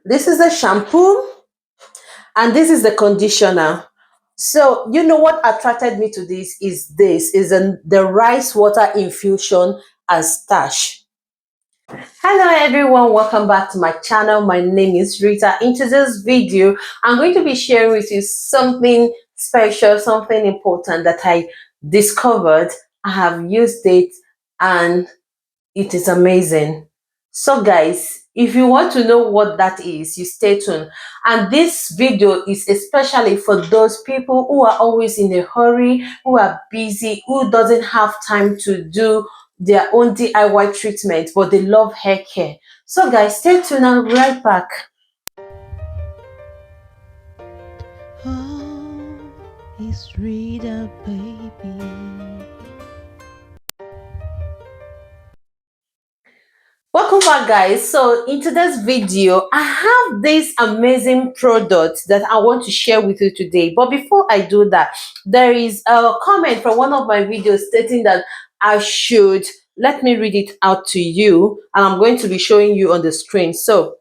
This is the shampoo and this is the conditioner. So you know what attracted me to the rice water infusion and starch. Hello everyone, welcome back to my channel. My name is Rita. Into this video, I'm going to be sharing with you something special, something important that I discovered. I have used it and it is amazing. So guys, if you want to know what that is, you stay tuned. And this video is especially for those people who are always in a hurry, who are busy, who doesn't have time to do their own DIY treatment, but they love hair care. So guys, stay tuned and I'll be right back. Oh, it's Rita, baby. Welcome back guys. So in today's video, I have this amazing product that I want to share with you today. But before I do that, there is a comment from one of my videos stating that I should, let me read it out to you, and I'm going to be showing you on the screen. So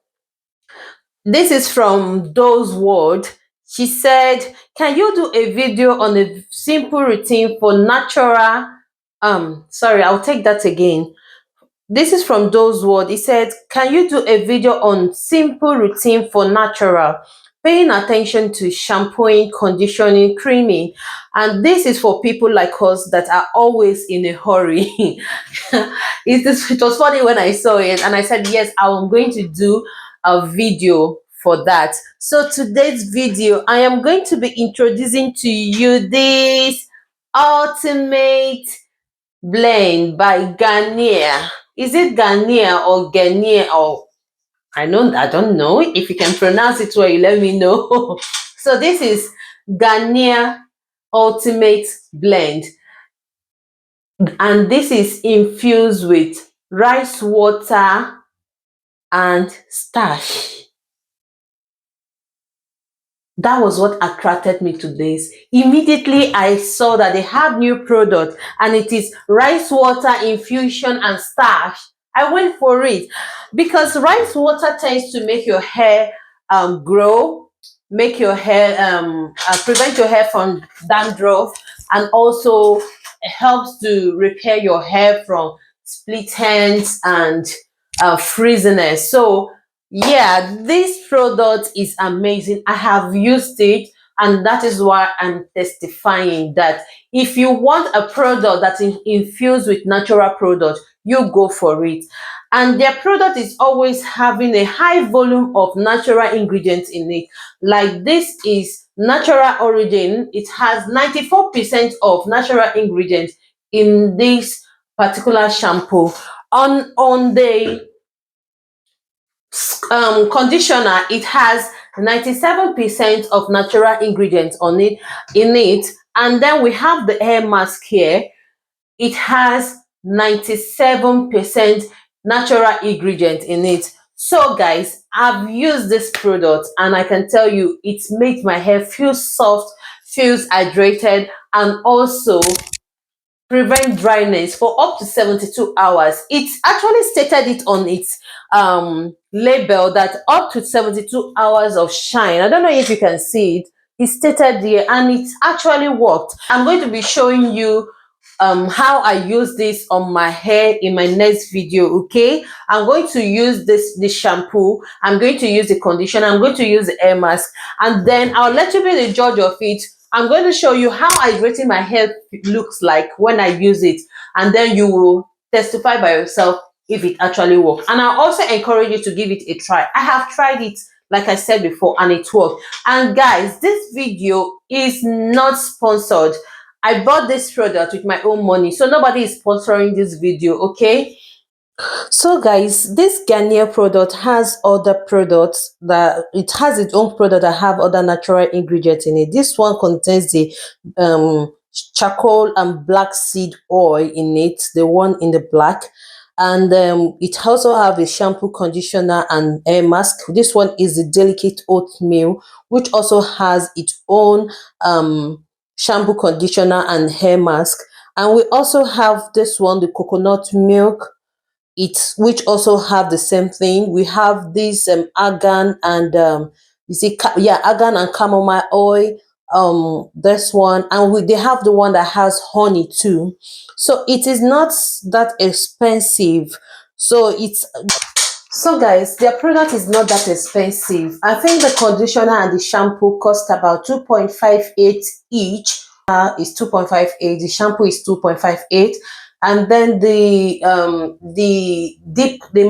this is from Doe's Word. She said, can you do a video on a simple routine for natural, sorry, I'll take that again. This is from Doe's Word. He said, can you do a video on simple routine for natural, paying attention to shampooing, conditioning, creaming? And this is for people like us that are always in a hurry. It was funny when I saw it and I said, yes, I'm going to do a video for that. So today's video, I am going to be introducing to you this ultimate blend by Garnier. Is it Garnier or Garnier or I don't know. If you can pronounce it well, you let me know. So this is Garnier Ultimate Blend, and this is infused with rice water and starch. That was what attracted me to this. Immediately I saw that they have new product and it is rice water infusion and starch. I went for it because rice water tends to make your hair grow, make your hair prevent your hair from dandruff, and also helps to repair your hair from split ends and frizziness. So yeah, this product is amazing. I have used it, and that is why I'm testifying that if you want a product that is infused with natural product, you go for it. And their product is always having a high volume of natural ingredients in it. Like this is natural origin. It has 94% of natural ingredients in this particular shampoo. On the conditioner, it has 97% of natural ingredients on it in it. And then we have the hair mask here. It has 97% natural ingredient in it. So guys, I've used this product and I can tell you it's made my hair feel soft, feels hydrated, and also prevent dryness for up to 72 hours. It actually stated it on its label that up to 72 hours of shine. I don't know if you can see it. It stated there and it actually worked. I'm going to be showing you how I use this on my hair in my next video. Okay, I'm going to use this shampoo, I'm going to use the conditioner, I'm going to use the hair mask, and then I'll let you be the judge of it. I'm going to show you how hydrating my hair looks like when I use it, and then you will testify by yourself if it actually works. And I also encourage you to give it a try. I have tried it, like I said before, and it worked. And guys, this video is not sponsored. I bought this product with my own money, so nobody is sponsoring this video, okay? So guys, this Garnier product has other products that it has its own product that have other natural ingredients in it. This one contains the charcoal and black seed oil in it, the one in the black. And it also have a shampoo, conditioner, and hair mask. This one is the delicate oatmeal, which also has its own shampoo, conditioner, and hair mask. And we also have this one, the coconut milk. it's which also have the same thing. We have this argan and you see, yeah, argan and chamomile oil. This one, and they have the one that has honey too. So it is not that expensive. So guys, their product is not that expensive. I think the conditioner and the shampoo cost about 2.58 each. Is 2.58. The shampoo is 2.58, and then the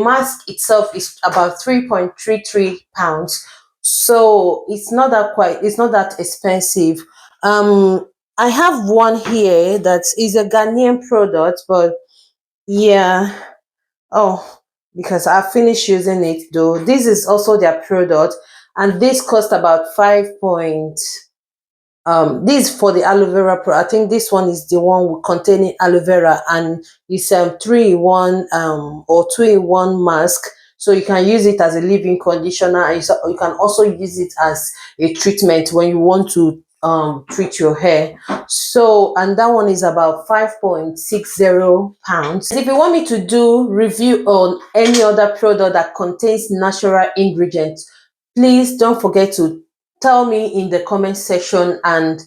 mask itself is about 3.33 pounds. So it's not that expensive. I have one here that is a Ghanaian product, but yeah. Oh, because I finished using it though. This is also their product, and this cost about 5 point. This for the aloe vera pro. I think this one is the one containing aloe vera, and it's 3 in 1 or 2 in 1 mask. So you can use it as a leave-in conditioner, and you can also use it as a treatment when you want to treat your hair. So, and that one is about 5.60 pounds. If you want me to do review on any other product that contains natural ingredients, please don't forget to tell me in the comment section, and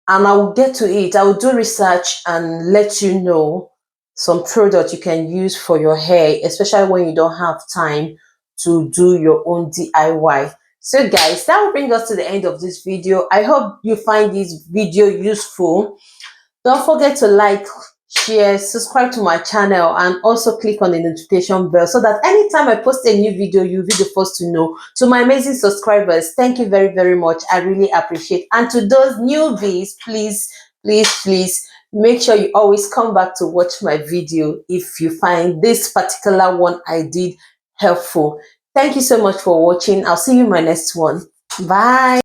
I will get to it. I will do research and let you know some product you can use for your hair, especially when you don't have time to do your own DIY. So guys, that will bring us to the end of this video. I hope you find this video useful. Don't forget to like, share, subscribe to my channel, and also click on the notification bell so that anytime I post a new video, you'll be the first to know. To my amazing subscribers, thank you very, very much. I really appreciate. And to those newbies, please, please, please make sure you always come back to watch my video if you find this particular one I did helpful. Thank you so much for watching. I'll see you in my next one. Bye.